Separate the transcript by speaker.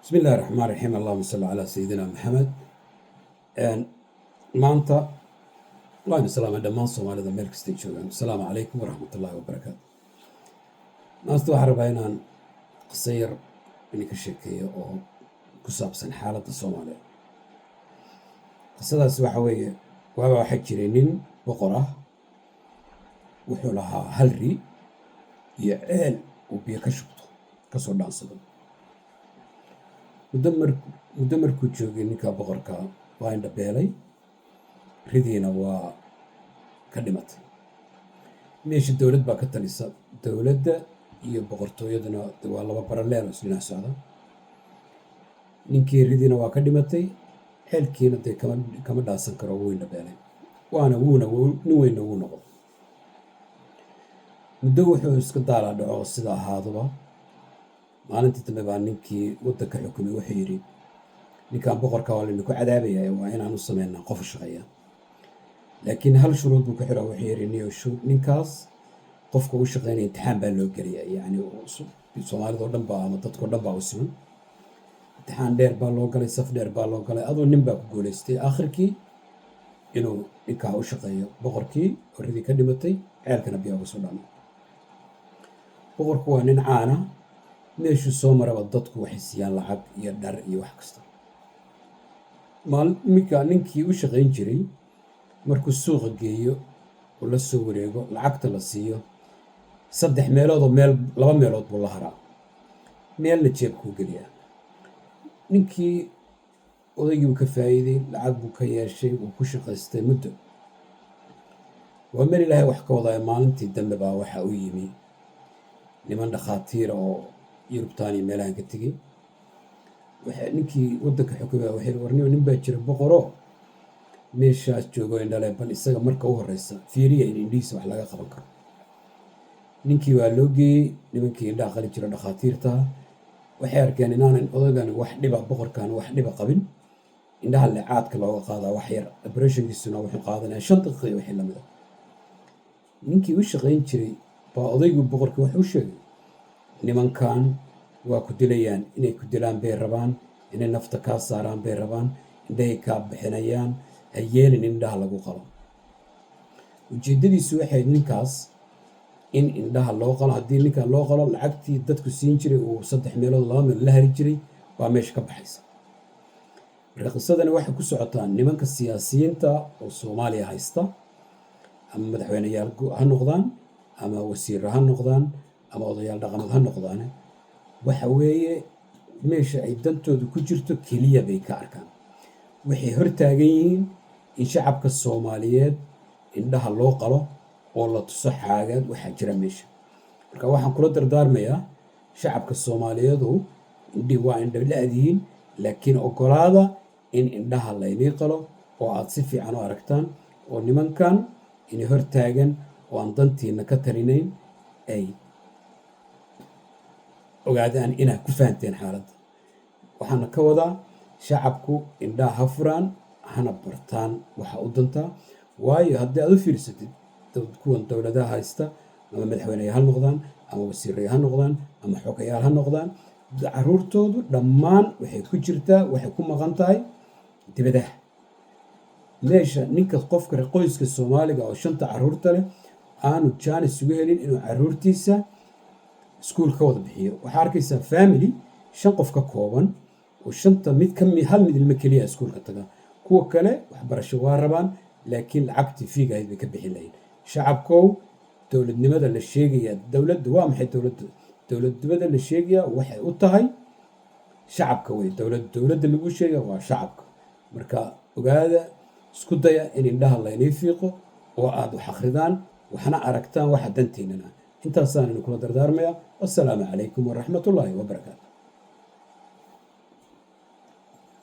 Speaker 1: بسم الله الرحمن الرحيم. اللهم صل على سيدنا محمد. maanta waan salaamay dhammaan soomaalida meel kastay joogaan. Asalaamu calaykum waraxmatullaahi wabarakaatu. maanta waxaan rabaa inaan qiso yar idinka sheekeeyo oo ku saabsan xaaladda Soomaaliya. qisadaas waxa weeye waxaa jiray nin boqor ah, wuxuu lahaa hal ri iyo ceel uu biyo ka shubto kasoo dhaansado. muddo markuu joogay ninka boqorka waa indhabeelay, ridiina waa ka dhimatay. meesha dowlad baa ka talisa, dowladda iyo boqortooyaduna waa laba baraleel oo isdhinac socda. ninkii ridiina waa ka dhimatay, xeelkiina dee kama dhaasan karo, wuu indhabeelay, nin weyna wuu noqdo. muddo wuxuu iska daalaa dhaco sida ahaaduba. maalintii dambe baa ninkii waddanka xukumay wuxuu yidhi, ninkan boqorka waa laynaku cadaabaya, waa inaan u sameynaa qof shaqeeya. laakiin hal shuruud buu ku xiraa. wuxuu yidhi ninkaas qofka u shaqeynaya imtixaan baa loo gelaya, yacni soomaalidao dhan baa ama dadkao dhan baa u siman. imtixaan dheer baa loo galay, saf dheer baa loo galay, adoo nin baa ku guulaystay aakhirkii inuu ninkaa u shaqeeyo. boqorkii horridii ka dhimatay, ceelkana biyaa uga soo dhaamay. boqorku waa nin caana, meeshuu soo maraba dadku waxay siiyaan lacag iyo dhar iyo wax kasta. ninkii u shaqayn jiray markuu suuqa geeyo oo la soo wareego, lacagta la siiyo, 3 meeloodoo 2 meelood buu la haraa, meelna jeebkuu geliyaa. ninkii odaygii buu ka faa'iiday, lacag buu ka yeeshay, wuu ku shaqaystay muddo. waa meel ilaahay wax ka wadaayo. maalintii dambe baa waxa u yimi niman dhakhaatiira oo yurubtaan iyo meelahan ka tegey. ninkii waddanka xukumaya waxay warniyo nin baa jira boqoroo meeshaas joogo indhale, bal isaga marka u horreysa fiiriya in indhihiisa wax laga qaban karo. ninkii waa loo geeyey. nimankii indhaha qali jira dhakhaatiirta waxay arkeen inaanan odaygan wax dhiba, boqorkan wax dhiba qabin. indhaha leecaadka looga qaadaa wax yar, operationkiisuna wuxuu qaadanaya 5 daqiiqo iyo wixii lamid ah. ninkii u shaqayn jiray baa odaygu boqorkii wax u sheegay, nimankan waa ku dilayaan, inay ku dilaan bay rabaan, inay nafta kaa saaraan bay rabaan, indhahay kaa bixinayaan, ha yeelin indhaha lagu qalo. ujeeddadiisu waxay ninkaas in indhaha loo qalo. haddii ninkan loo qalo, lacagtii dadku siin jiray uu 3 meelood 2 meel la hari jiray baa meesha ka baxaysa. marka qisadani waxay ku socotaa nimanka siyaasiyiinta oo Soomaaliya haysta, ama madaxweyneyaal ha noqdaan, ama wasiirro ha noqdaan, ama odayaal dhaqameed ha noqdaan. waxa weeye meesha ay dantoodu ku jirto keliya bay ka arkaan. waxay hortaagan yihiin in shacabka Soomaaliyeed indhaha loo qalo oo la tuso xaagaad waxaa jira meesha. marka waxaan kula dardaarmayaa shacabka Soomaaliyeedu waa indho la-dihiin, laakiin oggolaada in indhaha laynii qalo oo aad si fiican u aragtaan, oo nimankan inay hortaagan oo aan dantiina ka talinayn ay ogaadaan inaad ku fahanteen xaaladda. waxaana ka wadaa shacabku indhaha ha furaan, hana bartaan waxa u dantaa. waayo haddii aad u fiirsatid kuwan dowladaha haysta, ama madaxweyneyaal ha noqdaan, ama wasiiraya ha noqdaan, ama xogayaal ha noqdaan, caruurtoodu dhammaan waxay ku maqan tahay dibadaha. meesha ninka qofka qoyska Soomaaliga oo 5 caruurta leh aanu jaanis uga helin inuu caruurtiisa iskuul ka wada bixiyo. waxaa arkaysaa family 5 qof ka kooban oo 5 hal mid ilmo keliya iskuulka taga. kuwa kale waxbarasho waa rabaan, laakiin lacagtii fiigahayd bay ka bixin lahayn. shacabkow, dowladnimada la sheegaya, dowladdu waa maxay? dowladnimada la sheegaya waxay u tahay shacabka wey. dowladda lagu sheegaya waa shacabka. marka ogaada, isku daya in indhaha laynii fiiqo oo aad wax akhridaan, waxna aragtaan waxa danteennana. intaasaan idin kula dardaarmayaa. wassalaamu calaykum waraxmatullaahi wabarakaatu.